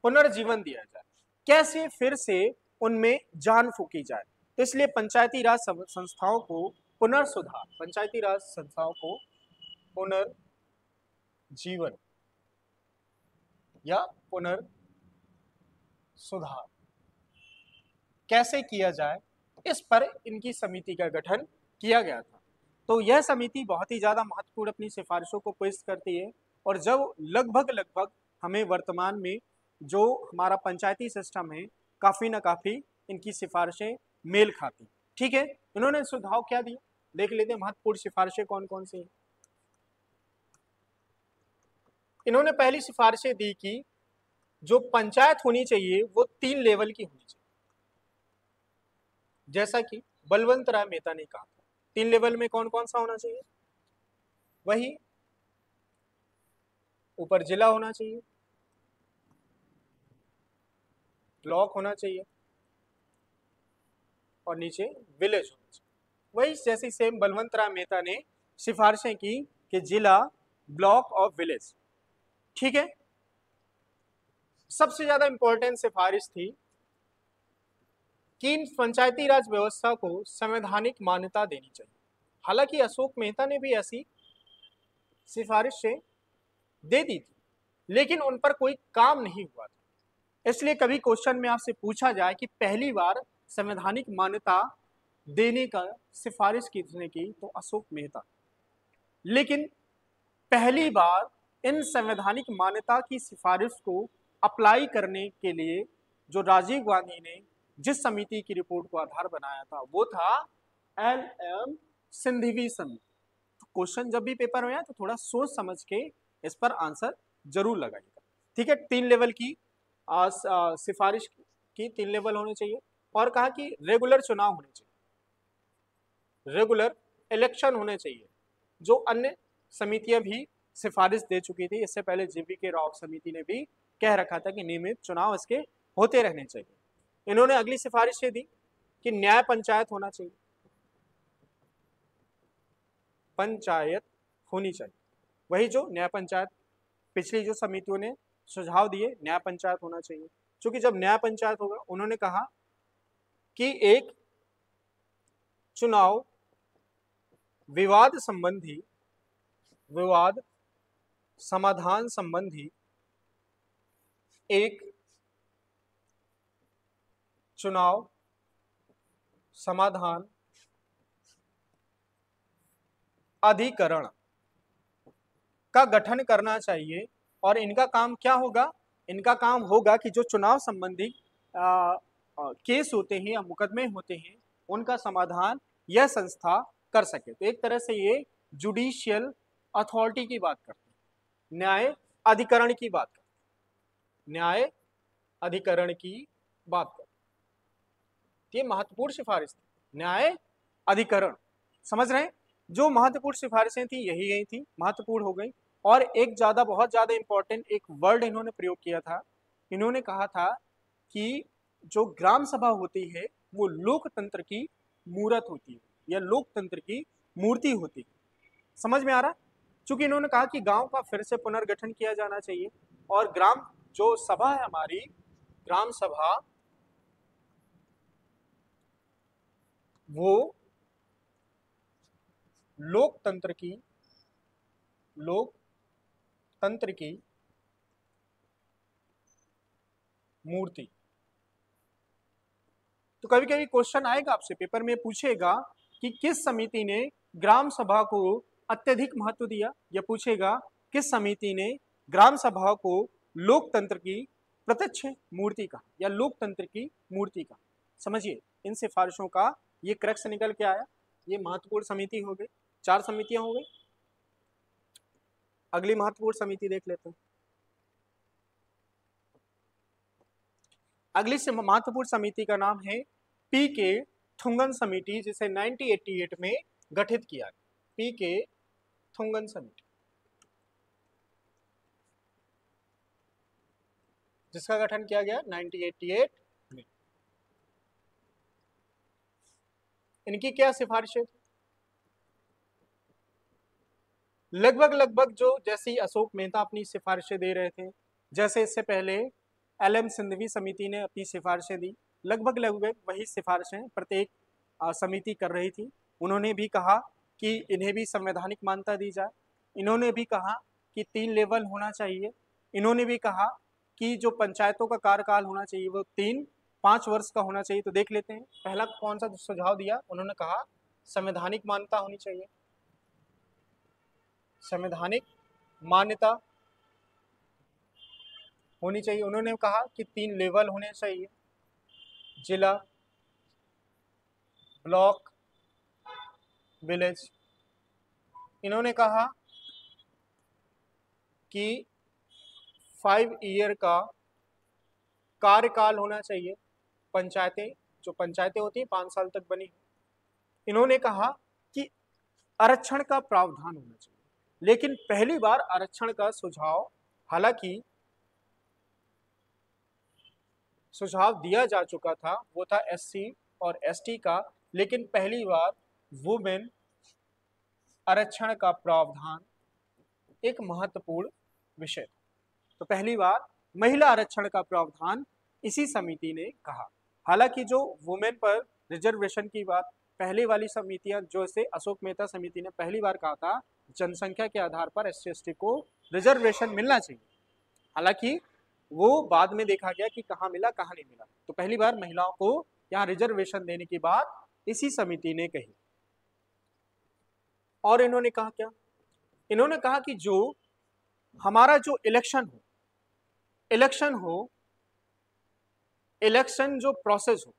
पुनर्जीवन दिया जाए, कैसे फिर से उनमें जान फूकी जाए। तो इसलिए पंचायती राज संस्थाओं को पुनर्सुधार, पंचायती राज संस्थाओं को पुनर्जीवन या पुनर्सुधार कैसे किया जाए, इस पर इनकी समिति का गठन किया गया था। तो यह समिति बहुत ही ज्यादा महत्वपूर्ण अपनी सिफारिशों को पेश करती है। और जब लगभग हमें वर्तमान में जो हमारा पंचायती सिस्टम है काफी ना काफी इनकी सिफारिशें मेल खाती। ठीक है, इन्होंने सुझाव क्या दिया देख लेते हैं, महत्वपूर्ण सिफारिशें कौन कौन सी हैं। इन्होंने पहली सिफारिशें दी कि जो पंचायत होनी चाहिए वो 3 लेवल की होनी चाहिए। जैसा कि बलवंत राय मेहता ने कहा था, 3 लेवल में कौन कौन सा होना चाहिए? वही ऊपर जिला होना चाहिए, ब्लॉक होना चाहिए और नीचे विलेज होना चाहिए। वही जैसी सेम बलवंत राय मेहता ने सिफारिशें की कि जिला, ब्लॉक और विलेज। ठीक है, सबसे ज्यादा इंपॉर्टेंट सिफारिश थी कि पंचायती राज व्यवस्था को संवैधानिक मान्यता देनी चाहिए। हालांकि अशोक मेहता ने भी ऐसी सिफारिशें दे दी थी, लेकिन उन पर कोई काम नहीं हुआ था। इसलिए कभी क्वेश्चन में आपसे पूछा जाए कि पहली बार संवैधानिक मान्यता देने का सिफारिश किसने की, तो अशोक मेहता। लेकिन पहली बार इन संवैधानिक मान्यता की सिफारिश को अप्लाई करने के लिए जो राजीव गांधी ने जिस समिति की रिपोर्ट को आधार बनाया था वो था एल.एम. सिंघवी समिति। तो क्वेश्चन जब भी पेपर में आए तो थोड़ा सोच समझ के इस पर आंसर जरूर लगाइएगा। ठीक है, 3 लेवल की सिफारिश की 3 लेवल होने चाहिए, और कहा कि रेगुलर चुनाव होने चाहिए, रेगुलर इलेक्शन होने चाहिए, जो अन्य समितियां भी सिफारिश दे चुकी थी। इससे पहले जीवी.के. राव समिति ने भी कह रखा था कि नियमित चुनाव इसके होते रहने चाहिए। इन्होंने अगली सिफारिश ये दी कि न्याय पंचायत होना चाहिए, पंचायत होनी चाहिए। वही जो न्याय पंचायत पिछली जो समितियों ने सुझाव दिए, न्याय पंचायत होना चाहिए। क्योंकि जब न्याय पंचायत होगा, उन्होंने कहा कि एक चुनाव विवाद संबंधी, विवाद समाधान संबंधी एक चुनाव समाधान अधिकरण का गठन करना चाहिए। और इनका काम क्या होगा? इनका काम होगा कि जो चुनाव संबंधी केस होते हैं या मुकदमे होते हैं, उनका समाधान यह संस्था कर सके। तो एक तरह से ये जुडिशियल अथॉरिटी की बात करते हैं, न्याय अधिकरण की बात करते हैं, न्याय अधिकरण की बात करते हैं। ये महत्वपूर्ण सिफारिश थी, न्याय अधिकरण। समझ रहे हैं? जो महत्वपूर्ण सिफारिशें थी यही यही थी, महत्वपूर्ण हो गई। और एक बहुत ज्यादा इंपॉर्टेंट एक वर्ड इन्होंने प्रयोग किया था। इन्होंने कहा था कि जो ग्राम सभा होती है वो लोकतंत्र की मूर्त होती है या लोकतंत्र की मूर्ति होती है। समझ में आ रहा? चूंकि इन्होंने कहा कि गांव का फिर से पुनर्गठन किया जाना चाहिए, और ग्राम जो सभा है हमारी, ग्राम सभा वो लोकतंत्र की मूर्ति। तो कभी कभी क्वेश्चन आएगा आपसे पेपर में, पूछेगा कि किस समिति ने ग्राम सभा को अत्यधिक महत्व दिया, या पूछेगा किस समिति ने ग्राम सभा को लोकतंत्र की प्रत्यक्ष मूर्ति कहा या लोकतंत्र की मूर्ति कहा। समझिए, इन सिफारिशों का ये क्रक्स निकल के आया। ये महत्वपूर्ण समिति हो गई, 4 समितियां हो गई। अगली महत्वपूर्ण समिति देख लेते हैं। अगली महत्वपूर्ण समिति का नाम है पी.के. थुंगन समिति, जिसे 1988 में गठित किया गया। पी.के. थुंगन समिति, जिसका गठन किया गया 1988 में। इनकी क्या सिफारिशें थी? लगभग जो जैसी अशोक मेहता अपनी सिफारिशें दे रहे थे, जैसे इससे पहले एल.एम. सिंघवी समिति ने अपनी सिफारिशें दी, लगभग वही सिफारिशें प्रत्येक समिति कर रही थी। उन्होंने भी कहा कि इन्हें भी संवैधानिक मान्यता दी जाए। इन्होंने भी कहा कि 3 लेवल होना चाहिए। इन्होंने भी कहा कि जो पंचायतों का कार्यकाल होना चाहिए वो 5 वर्ष का होना चाहिए। तो देख लेते हैं, पहला कौन सा सुझाव दिया? उन्होंने कहा संवैधानिक मान्यता होनी चाहिए, संवैधानिक मान्यता होनी चाहिए। उन्होंने कहा कि 3 लेवल होने चाहिए, जिला, ब्लॉक, विलेज। इन्होंने कहा कि 5 ईयर का कार्यकाल होना चाहिए, जो पंचायतें होती हैं 5 साल तक बनी। इन्होंने कहा कि आरक्षण का प्रावधान होना चाहिए, लेकिन पहली बार आरक्षण का सुझाव, हालांकि सुझाव दिया जा चुका था, वो था एससी और एसटी का, लेकिन पहली बार वुमेन आरक्षण का प्रावधान एक महत्वपूर्ण विषय था। तो पहली बार महिला आरक्षण का प्रावधान इसी समिति ने कहा। हालांकि जो वुमेन पर रिजर्वेशन की बात पहले वाली समितियां, जो इसे अशोक मेहता समिति ने पहली बार कहा था जनसंख्या के आधार पर SC/ST को रिजर्वेशन मिलना चाहिए। हालांकि वो बाद में देखा गया कि कहाँ मिला कहाँ नहीं मिला, तो पहली बार महिलाओं को यहाँ रिजर्वेशन देने की बात इसी समिति ने कही। और इन्होंने कहा क्या, इन्होंने कहा कि जो हमारा जो इलेक्शन हो, इलेक्शन जो प्रोसेस हो,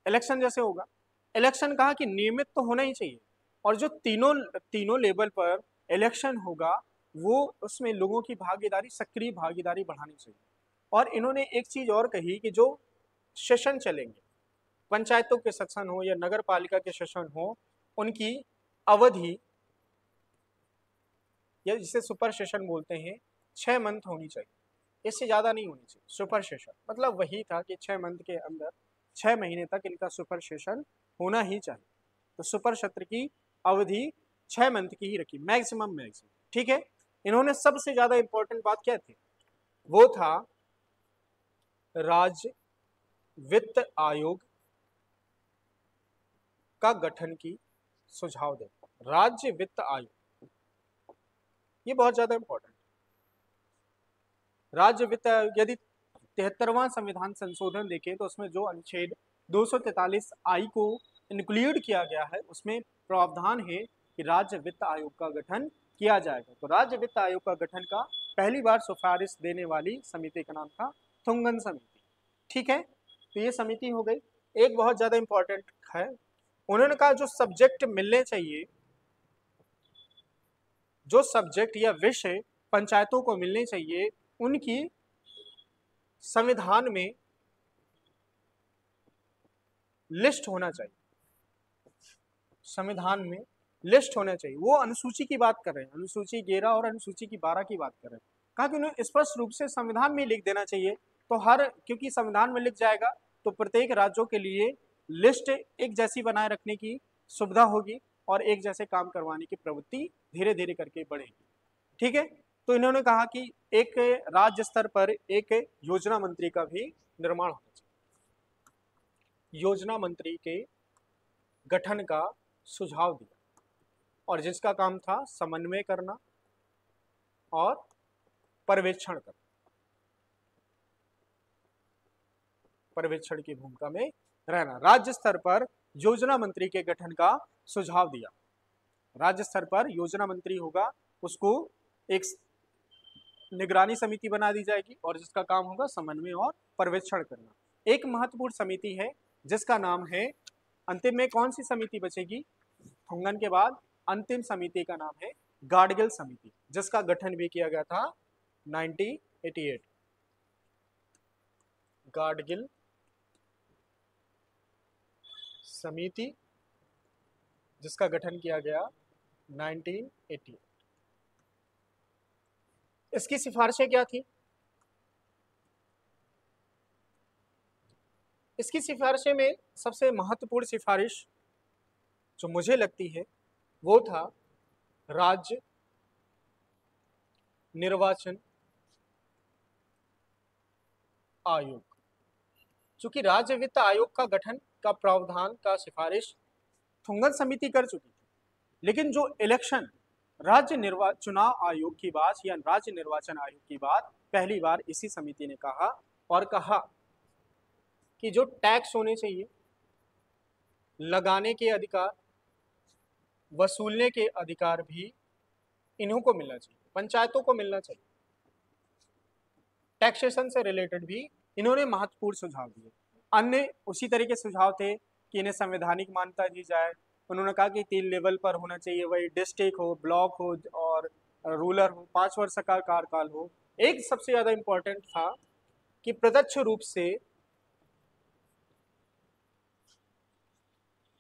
इलेक्शन जैसे होगा, इलेक्शन कहा कि नियमित तो होना ही चाहिए, और जो तीनों लेवल पर इलेक्शन होगा वो उसमें लोगों की भागीदारी, सक्रिय भागीदारी बढ़ानी चाहिए। और इन्होंने एक चीज और कही कि जो सेशन चलेंगे, पंचायतों के सेशन हो या नगर पालिका के सेशन हो, उनकी अवधि या जिसे सुपर सेशन बोलते हैं 6 मंथ होनी चाहिए, इससे ज्यादा नहीं होनी चाहिए। सुपर सेशन मतलब वही था कि 6 मंथ के अंदर 6 महीने तक इनका सुपर सेशन होना ही चाहिए। तो सुपर सत्र की अवधि 6 मंथ की ही रखी, मैक्सिमम। ठीक है। इन्होंने सबसे ज्यादा इंपॉर्टेंट बात क्या थी, वो था राज्य वित्त आयोग का गठन की सुझाव दे। राज्य वित्त आयोग, ये बहुत ज्यादा इंपॉर्टेंट। राज्य वित्त आयोग, यदि 73वां संविधान संशोधन देखें तो उसमें जो अनुच्छेद 243I को इंक्लूड किया गया है, उसमें प्रावधान है कि राज्य वित्त आयोग का गठन किया जाएगा। तो राज्य वित्त आयोग का गठन का पहली बार सिफारिश देने वाली समिति का नाम था थुंगन समिति। ठीक है, तो ये समिति हो गई। एक बहुत ज्यादा इंपॉर्टेंट है, उन्होंने कहा जो सब्जेक्ट मिलने चाहिए, जो सब्जेक्ट या विषय पंचायतों को मिलने चाहिए, उनकी संविधान में लिस्ट होना चाहिए, संविधान में लिस्ट होना चाहिए। वो अनुसूची की बात कर रहे हैं, अनुसूची 11 और अनुसूची की 12 की बात कर रहे हैं। कहा कि उन्हें स्पष्ट रूप से संविधान में लिख देना चाहिए, तो क्योंकि संविधान में लिख जाएगा तो प्रत्येक राज्यों के लिए लिस्ट एक जैसी बनाए रखने की सुविधा होगी और एक जैसे काम करवाने की प्रवृत्ति धीरे धीरे करके बढ़ेगी। ठीक है, तो इन्होंने कहा कि एक राज्य स्तर पर एक योजना मंत्री का भी निर्माण होना चाहिए, योजना मंत्री के गठन का सुझाव दिया, और जिसका काम था समन्वय करना और पर्यवेक्षण करना, पर्यवेक्षण की भूमिका में रहना। राज्य स्तर पर योजना मंत्री के गठन का सुझाव दिया। राज्य स्तर पर योजना मंत्री होगा, उसको एक निगरानी समिति बना दी जाएगी और जिसका काम होगा समन्वय और पर्यवेक्षण करना। एक महत्वपूर्ण समिति है जिसका नाम है, अंतिम में कौन सी समिति बचेगी थुंगन के बाद, अंतिम समिति का नाम है गाडगिल समिति, जिसका गठन भी किया गया था 1988। गाडगिल समिति जिसका गठन किया गया 1988। इसकी सिफारिशें क्या थी, इसकी सिफारिशें में सबसे महत्वपूर्ण सिफारिश जो मुझे लगती है वो था राज्य निर्वाचन आयोग। चूंकि राज्य वित्त आयोग का गठन का प्रावधान का सिफारिश थुंगन समिति कर चुकी थी, लेकिन जो इलेक्शन चुनाव आयोग की बात या राज्य निर्वाचन आयोग की बात पहली बार इसी समिति ने कहा, और कहा कि जो टैक्स होने चाहिए, लगाने के अधिकार, वसूलने के अधिकार भी इन्हों को मिलना चाहिए, पंचायतों को मिलना चाहिए। टैक्सेशन से रिलेटेड भी इन्होंने महत्वपूर्ण सुझाव दिए। अन्य उसी तरह के सुझाव थे कि इन्हें संवैधानिक मान्यता दी जाए। उन्होंने कहा कि 3 लेवल पर होना चाहिए, वही डिस्ट्रिक्ट हो, ब्लॉक हो और रूरल हो, 5 वर्ष का कार्यकाल हो। एक सबसे ज्यादा इंपॉर्टेंट था कि प्रत्यक्ष रूप से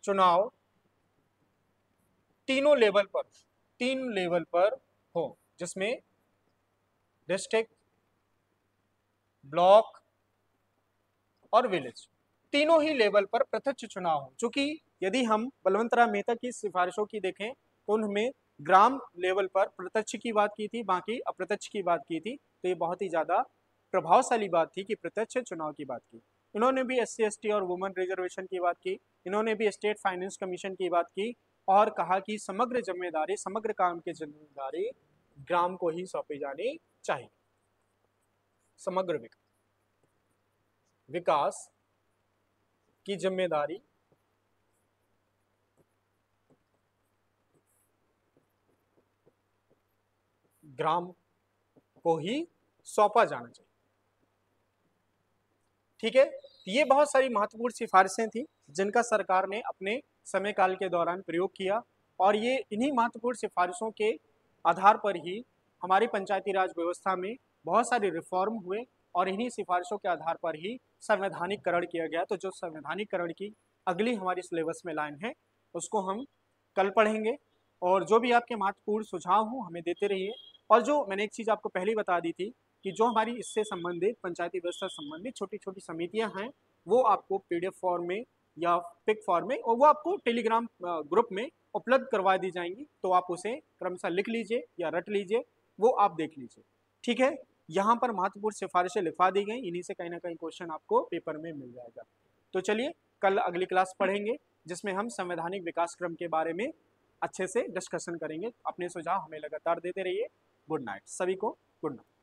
चुनाव 3 लेवल पर हो, जिसमें डिस्ट्रिक्ट, ब्लॉक और विलेज, तीनों ही लेवल पर प्रत्यक्ष चुनाव हो। चूंकि यदि हम बलवंत राय मेहता की सिफारिशों की देखें तो उन्होंने ग्राम लेवल पर प्रत्यक्ष की बात की थी, बाकी अप्रत्यक्ष की बात की थी। तो ये बहुत ही ज्यादा प्रभावशाली बात थी कि प्रत्यक्ष चुनाव की बात की। इन्होंने भी SC ST और वुमेन रिजर्वेशन की बात की, इन्होंने भी स्टेट फाइनेंस कमीशन की बात की और कहा कि समग्र जिम्मेदारी, समग्र काम की जिम्मेदारी ग्राम को ही सौंपी जानी चाहिए। समग्र विकास की जिम्मेदारी ग्राम को ही सौंपा जाना चाहिए। ठीक है, ये बहुत सारी महत्वपूर्ण सिफारिशें थी जिनका सरकार ने अपने समय काल के दौरान प्रयोग किया और ये इन्हीं महत्वपूर्ण सिफारिशों के आधार पर ही हमारी पंचायती राज व्यवस्था में बहुत सारे रिफॉर्म हुए और इन्हीं सिफारिशों के आधार पर ही संवैधानिकरण किया गया। तो जो संवैधानिकरण की अगली हमारी सिलेबस में लाइन है उसको हम कल पढ़ेंगे और जो भी आपके महत्वपूर्ण सुझाव हों हमें देते रहिए। और जो मैंने एक चीज़ आपको पहले ही बता दी थी कि जो हमारी इससे संबंधित पंचायती व्यवस्था संबंधित छोटी छोटी समितियां हैं वो आपको PDF फॉर्म में या पिक फॉर्म में और वो आपको टेलीग्राम ग्रुप में उपलब्ध करवा दी जाएंगी। तो आप उसे क्रमशः लिख लीजिए या रट लीजिए, वो आप देख लीजिए। ठीक है, यहाँ पर महत्वपूर्ण सिफारिशें लिखवा दी गई, इन्हीं से कहीं ना कहीं क्वेश्चन आपको पेपर में मिल जाएगा। तो चलिए कल अगली क्लास पढ़ेंगे जिसमें हम संवैधानिक विकास क्रम के बारे में अच्छे से डिस्कशन करेंगे। अपने सुझाव हमें लगातार देते रहिए। गुड नाइट सभी को, गुड नाइट।